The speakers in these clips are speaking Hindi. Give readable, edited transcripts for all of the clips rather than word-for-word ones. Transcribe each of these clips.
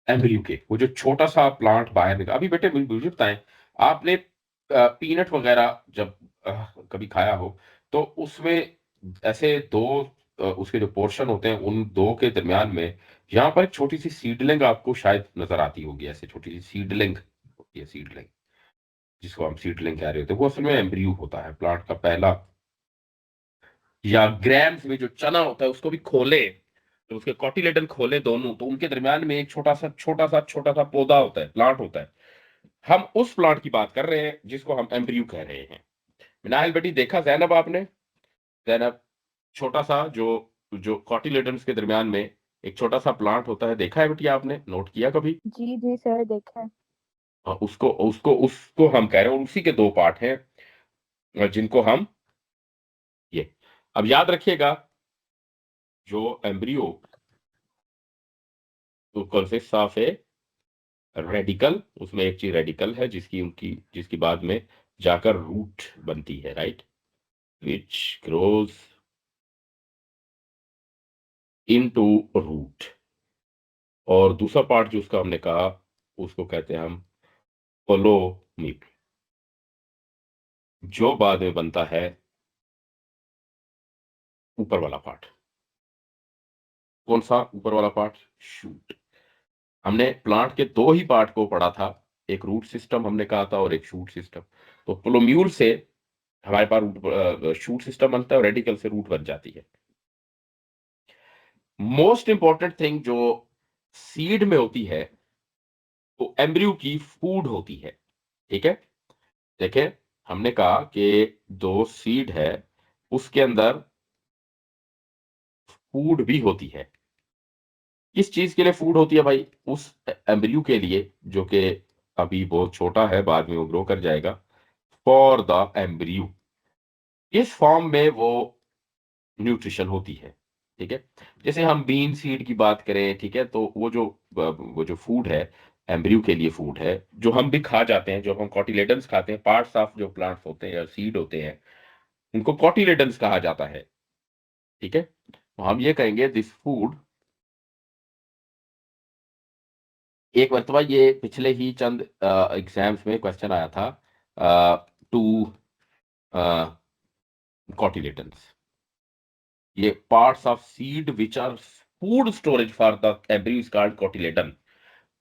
एम्ब्रियो के वो जो छोटा सा प्लांट बाहर निकला। अभी बेटे मुझे बताएं, आपने पीनट वगैरह जब कभी खाया हो तो उसमें ऐसे दो उसके जो पोर्शन होते हैं उन दो के दरमियान में यहाँ पर एक छोटी सी सीडलिंग आपको शायद नजर आती होगी, ऐसे छोटी सी सीडलिंग होती है, सीडलिंग जिसको हम सीडलिंग कह रहे होते हैं, वो असल में एम्ब्रियो होता है प्लांट का पहला। या ग्रैम्स में जो चना होता है उसको भी खोले तो उसके कॉटिलेडन खोले दोनों, तो उनके दरमियान में एक छोटा सा पौधा होता है, प्लांट होता है। हम उस प्लांट की बात कर रहे हैं जिसको हम एम्ब्रियो कह रहे हैं। मिनाइल बेटी देखा जैनब आपने? जैनब, छोटा सा जो जो कॉटिलेडन्स के दरमियान में एक छोटा सा प्लांट होता है, देखा है बेटी आपने, नोट किया कभी? जी जी सर, देखा है। हाँ, उसको उसको उसको हम कह रहे हैं, उसी के दो पार्ट हैं जिनको हम ये, अब याद रखिएगा जो एम्ब्रियो तो कंसिस्ट ऑफ ए रेडिकल, उसमें एक चीज रेडिकल है जिसकी बाद में जाकर रूट बनती है, right, which grows into root. और दूसरा पार्ट जो उसका हमने कहा उसको कहते हैं हम कोलोमीट, जो बाद में बनता है ऊपर वाला पार्ट। कौन सा ऊपर वाला पार्ट? शूट। हमने प्लांट के दो ही पार्ट को पढ़ा था, एक रूट सिस्टम हमने कहा था और एक शूट सिस्टम। तो प्लोम्यूल से हमारे पास शूट सिस्टम बनता है और रेडिकल से रूट बन जाती है। मोस्ट इंपॉर्टेंट थिंग जो सीड में होती है वो एम्ब्रियो की फूड होती है, ठीक है। देखें, हमने कहा कि दो सीड है, उसके अंदर फूड भी होती है। किस चीज के लिए फूड होती है भाई? उस एम्ब्रियो के लिए जो कि अभी बहुत छोटा है, बाद में वो ग्रो कर जाएगा। फॉर द एम्ब्रियो, इस फॉर्म में वो न्यूट्रिशन होती है, ठीक है। जैसे हम बीन सीड की बात करें, ठीक है, तो वो जो फूड है एम्ब्रियो के लिए फूड है, जो हम भी खा जाते हैं, जो हम कॉटिलेडन्स खाते हैं, पार्ट्स ऑफ जो प्लांट्स होते हैं या सीड होते हैं उनको कॉटिलेडन्स कहा जाता है, ठीक है। तो हम ये कहेंगे दिस फूड, एक मरतबा ये पिछले ही चंद एग्जाम्स में क्वेश्चन आया था, टू कॉटिलेडन्स, ये parts of seed which are food storage for the embryo is called cotyledon.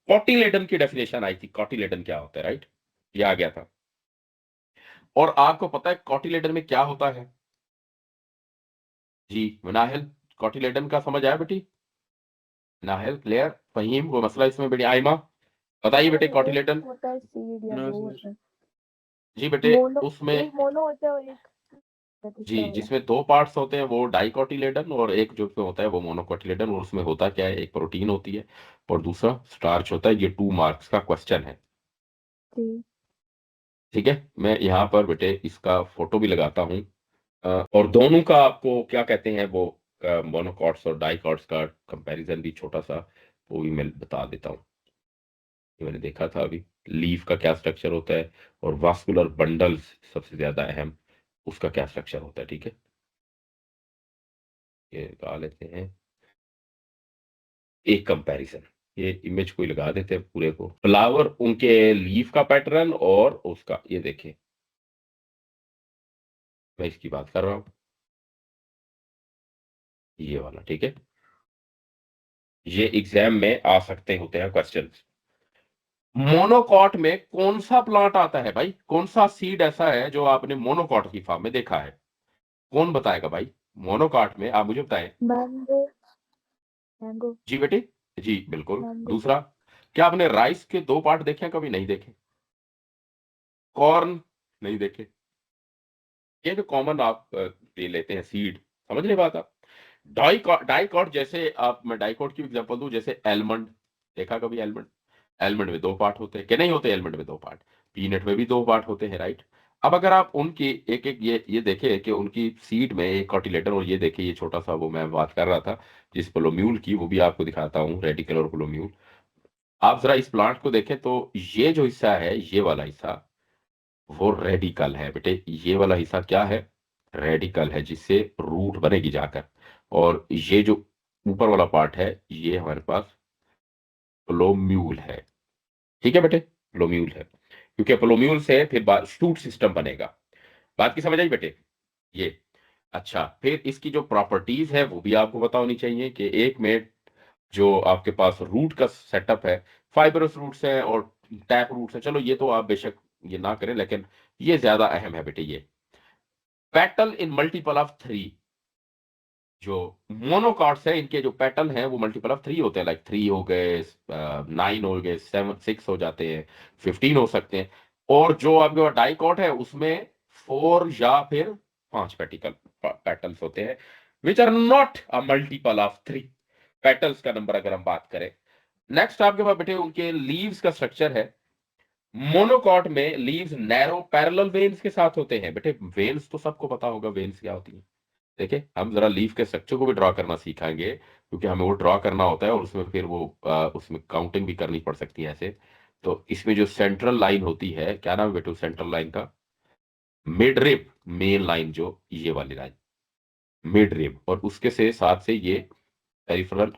Cotyledon की डेफिनेशन आई थी, कॉटिलेडन क्या होता है, राइट, ये आ गया था। और आपको पता है कॉटिलेडन में क्या होता है? जी नाहिल, कॉटिलेडन का समझ आया बेटी? नाहिल क्लियर, फहीम कोई मसला इसमें बेटी? आयमा बताइए सर बेटे, एक कॉटिलेडन। होता है सीड या नो दो सर। होता है? जी बेटे, मोनो, उसमें एक मोनो होता है और एक जी दूसरा वाला। जिसमें दो पार्ट्स होते हैं वो डाइकोटिलेडन, और एक जो उसमें होता है वो मोनोकोटिलेडन। और उसमें होता क्या है, एक प्रोटीन होती है और दूसरा स्टार्च होता है। ये 2 मार्क्स का क्वेश्चन है, जी। ठीक है। मैं यहाँ पर बेटे इसका फोटो भी लगाता हूँ, और दोनों का आपको क्या कहते हैं वो मोनोकॉट्स और डाइकॉट्स का कंपैरिजन भी छोटा सा वो भी मैं बता देता हूँ। ये मैंने देखा था अभी, लीफ का क्या स्ट्रक्चर होता है और वास्कुलर बंडल्स सबसे ज्यादा अहम, उसका क्या स्ट्रक्चर होता है, ठीक है। ये लगा लेते हैं एक कंपैरिजन, ये इमेज कोई लगा देते हैं पूरे को, फ्लावर उनके लीफ का पैटर्न और उसका, ये देखें मैं इसकी बात कर रहा हूँ, ये वाला, ठीक है। ये एग्जाम में आ सकते होते हैं क्वेश्चन। मोनोकॉट में कौन सा प्लांट आता है भाई? कौन सा सीड ऐसा है जो आपने मोनोकॉट की फॉर्म में देखा है? कौन बताएगा भाई? मोनोकॉट में आप मुझे बताएं। मैंगो। मैंगो। जी बेटे, जी बिल्कुल। मैंगो। दूसरा, क्या आपने राइस के दो पार्ट देखे हैं? कभी नहीं देखे? कॉर्न नहीं देखे? ये जो कॉमन आप ले लेते हैं सीड, समझ रहे बात आप? डाइकॉट, जैसे आप, मैं डाइकॉट की एग्जांपल दूं, जैसे एलमंड, देखा कभी एलमंड? एलमंड में दो पार्ट होते हैं कि नहीं होते? एलमंड में दो पार्ट, पीनट में भी दो पार्ट होते हैं, राइट। अब अगर आप उनकी एक एक ये देखें कि उनकी सीड में एक कॉटिलेडन, और ये देखिए ये छोटा सा वो मैं बात कर रहा था जिस प्लोम्यूल की, वो भी आपको दिखाता हूँ, रेडिकल और प्लोम्यूल। आप जरा इस प्लांट को देखें तो ये जो हिस्सा है, ये वाला हिस्सा वो रेडिकल है बेटे। ये वाला हिस्सा क्या है? रेडिकल है, जिससे रूट बनेगी जाकर। और ये जो ऊपर वाला पार्ट है ये हमारे पास प्लोम्यूल है। ठीक है बेटे, प्लोम्यूल है, क्योंकि प्लोम्यूल से फिर शूट सिस्टम बनेगा। बात की समझ आई बेटे? ये अच्छा, फिर इसकी जो प्रॉपर्टीज है वो भी आपको पता होनी चाहिए कि एक में जो आपके पास रूट का सेटअप है, फाइबरस रूट्स हैं और टैप रूट्स हैं। चलो ये तो आप बेशक ये ना करें, लेकिन ये ज्यादा अहम है बेटे। ये petal in multiple of three, जो मोनोकॉट्स है इनके जो पेटल हैं वो मल्टीपल ऑफ थ्री होते हैं, लाइक 3 हो गए, 9 हो गए, 7 6 हो जाते हैं, 15 हो सकते हैं। और जो आपके पास डाइकॉट है उसमें 4 या फिर 5 पेटिकल पेटल्स होते हैं, which are not a multiple of three. Petals का नंबर अगर हम बात करें। नेक्स्ट आपके पास बेटे उनके लीव्स का स्ट्रक्चर है। मोनोकॉट में लीव्स नैरो पैरेलल वेन्स के साथ होते हैं। बेटे वेन्स तो सबको पता होगा, वेन्स क्या होती है। देखिए हम जरा लीफ के स्ट्रक्चर को भी ड्रॉ करना सीखेंगे, क्योंकि हमें वो ड्रॉ करना होता है और उसमें फिर वो उसमें काउंटिंग भी करनी पड़ सकती है ऐसे। तो इसमें जो सेंट्रल लाइन होती है, क्या नाम है बेटू सेंट्रल लाइन का? मिड रिब, मेन लाइन जो ये वाली लाइन, मिड रिब, और उसके से साथ से ये पेरिफेरल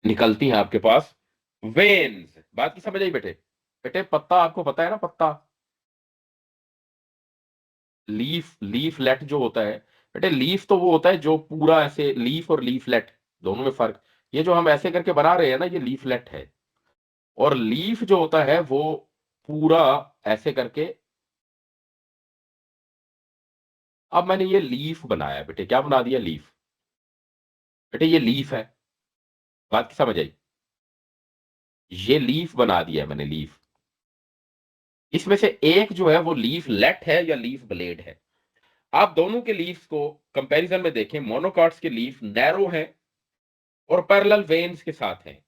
निकलती है आपके पास वेन्स। बात की समझ आई बेटे? बेटे पत्ता आपको पता है ना, पत्ता, लीफ लीफलेट जो होता है। बेटे लीफ तो वो होता है जो पूरा ऐसे, लीफ और लीफलेट दोनों में फर्क। ये जो हम ऐसे करके बना रहे हैं ना, ये लीफलेट है। और लीफ जो होता है वो पूरा ऐसे करके। अब मैंने ये लीफ बनाया बेटे, क्या बना दिया? लीफ। बेटे ये लीफ है। बात की समझ आई? ये लीफ बना दिया मैंने, लीफ। इसमें से एक जो है वो लीफ लेट है या लीफ ब्लेड है। आप दोनों के लीफ को कंपैरिजन में देखें, मोनोकॉट्स के लीफ नैरो हैं और पैरेलल वेन्स के साथ हैं,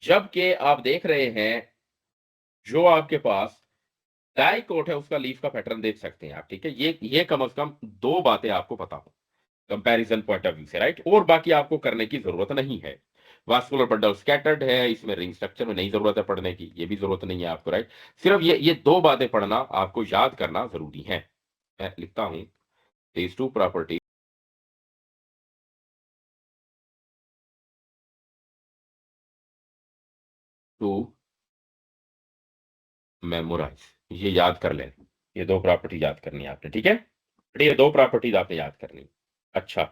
जबकि आप देख रहे हैं जो आपके पास डाइकोट है उसका लीफ का पैटर्न देख सकते हैं आप। ठीक है, ये कम से कम दो बातें आपको पता हो कंपैरिजन पॉइंट ऑफ व्यू से, राइट? और बाकी आपको करने की जरूरत नहीं है। वास्कुलर बंडल स्कैटर्ड है, इसमें रिंग स्ट्रक्चर में नहीं जरूरत है पढ़ने की, ये भी जरूरत नहीं है आपको, राइट? सिर्फ ये दो बातें पढ़ना आपको याद करना जरूरी है। मैं लिखता हूं, these two properties to memorize, ये याद कर लें। ये दो प्रॉपर्टी याद करनी है आपने, ठीक है? ये दो प्रॉपर्टीज आपने याद करनी। अच्छा,